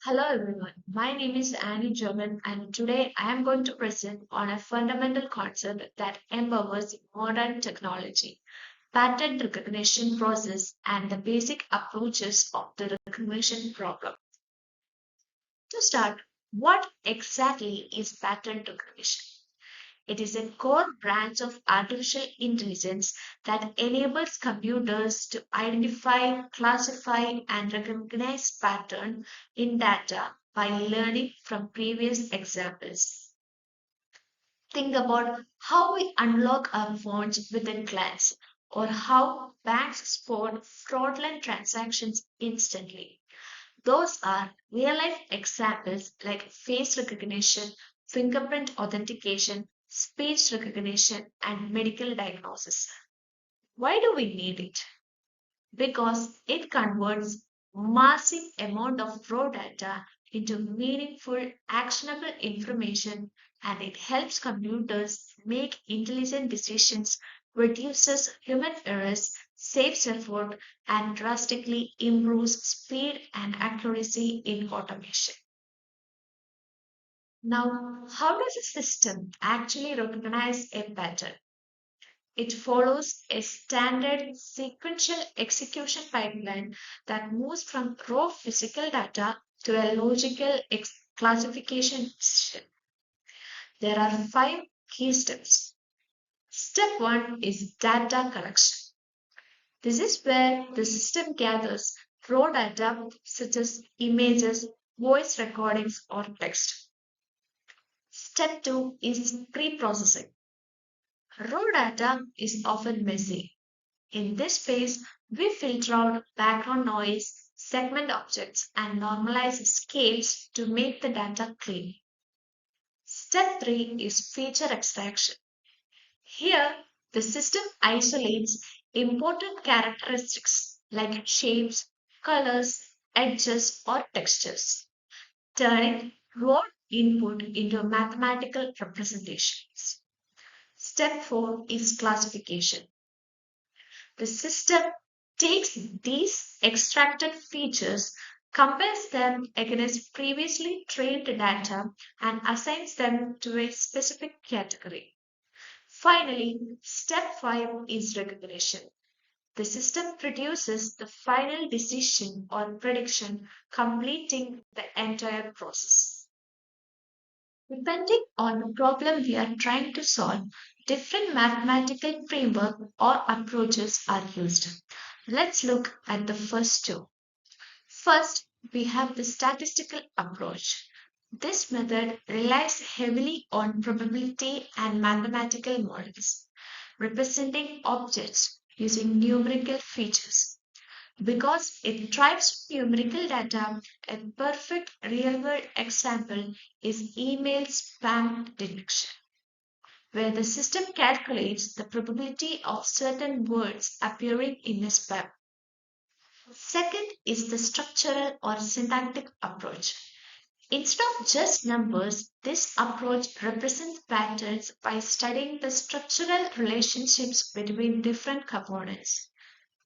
Hello everyone, my name is Annie German and today I am going to present on a fundamental concept that empowers modern technology, pattern recognition process and the basic approaches of the recognition problem. To start, what exactly is pattern recognition? It is a core branch of artificial intelligence that enables computers to identify, classify, and recognize patterns in data by learning from previous examples. Think about how we unlock our phones with a glance, or how banks spot fraudulent transactions instantly. Those are real life examples like face recognition, fingerprint authentication, speech recognition, and medical diagnosis. Why do we need it? Because it converts massive amount of raw data into meaningful, actionable information and it helps computers make intelligent decisions, reduces human errors, saves effort, and drastically improves speed and accuracy in automation. Now, how does a system actually recognize a pattern? It follows a standard sequential execution pipeline that moves from raw physical data to a logical classification system. There are five key steps. Step one is data collection. This is where the system gathers raw data such as images, voice recordings, or text. Step two is pre-processing. Raw data is often messy. In this phase, we filter out background noise, segment objects, and normalize scales to make the data clean. Step 3 is feature extraction. Here, the system isolates important characteristics like shapes, colors, edges, or textures, turning raw input into mathematical representations. Step 4 is classification. The system takes these extracted features, compares them against previously trained data, and assigns them to a specific category. Finally, step 5 is recognition. The system produces the final decision or prediction, completing the entire process. Depending on the problem we are trying to solve, different mathematical framework or approaches are used. Let's look at the first two. First, we have the statistical approach. This method relies heavily on probability and mathematical models, representing objects using numerical features. Because it tribes numerical data, a perfect real world example is email spam detection, where the system calculates the probability of certain words appearing in a spam. Second is the structural or syntactic approach. Instead of just numbers, this approach represents patterns by studying the structural relationships between different components.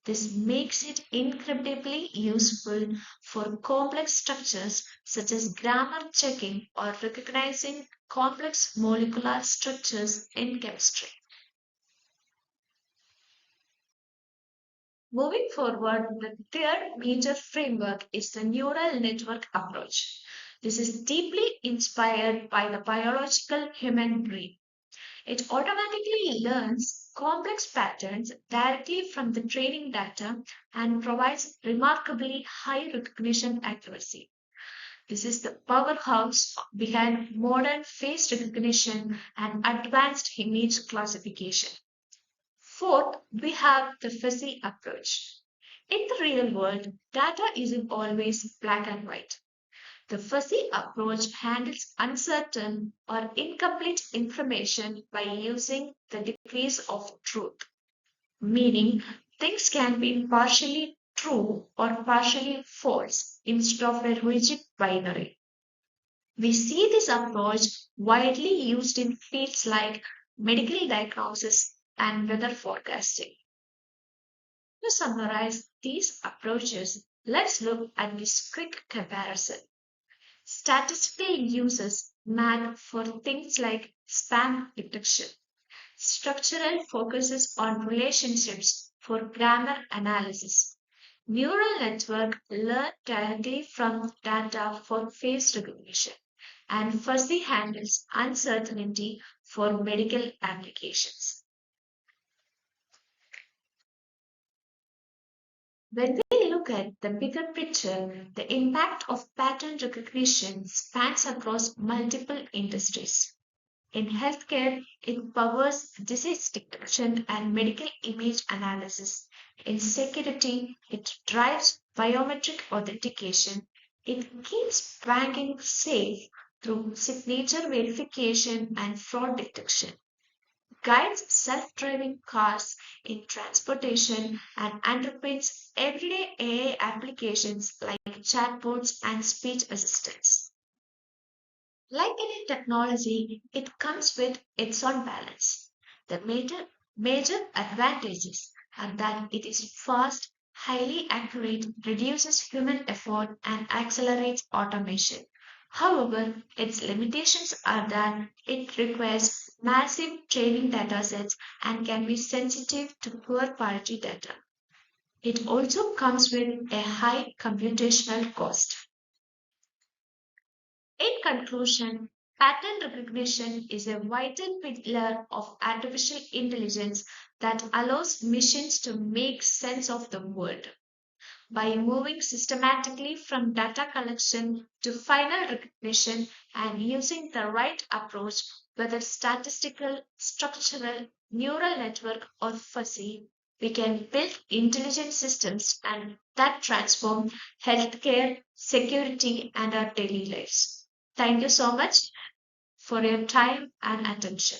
This makes it incredibly useful for complex structures such as grammar checking or recognizing complex molecular structures in chemistry. Moving forward, the third major framework is the neural network approach. This is deeply inspired by the biological human brain. It automatically learns complex patterns directly from the training data and provides remarkably high recognition accuracy. This is the powerhouse behind modern face recognition and advanced image classification. Fourth, we have the fuzzy approach. In the real world, data isn't always black and white. The fuzzy approach handles uncertain or incomplete information by using the degrees of truth, meaning things can be partially true or partially false instead of a rigid binary. We see this approach widely used in fields like medical diagnosis and weather forecasting. To summarize these approaches, let's look at this quick comparison. Statistical uses math for things like spam detection. Structural focuses on relationships for grammar analysis. Neural network learn directly from data for face recognition, and fuzzy handles uncertainty for medical applications. When we look at the bigger picture, the impact of pattern recognition spans across multiple industries. In healthcare, it powers disease detection and medical image analysis. In security, it drives biometric authentication. It keeps banking safe through signature verification and fraud detection. Guides self-driving cars in transportation and underpins everyday AI applications like chatbots and speech assistants. Like any technology, it comes with its own balance. The major advantages are that it is fast, highly accurate, reduces human effort, and accelerates automation. However, its limitations are that it requires massive training datasets and can be sensitive to poor quality data. It also comes with a high computational cost. In conclusion, pattern recognition is a vital pillar of artificial intelligence that allows machines to make sense of the world. By moving systematically from data collection to final recognition and using the right approach, whether statistical, structural, neural network, or fuzzy, we can build intelligent systems and that transform healthcare, security, and our daily lives. Thank you so much for your time and attention.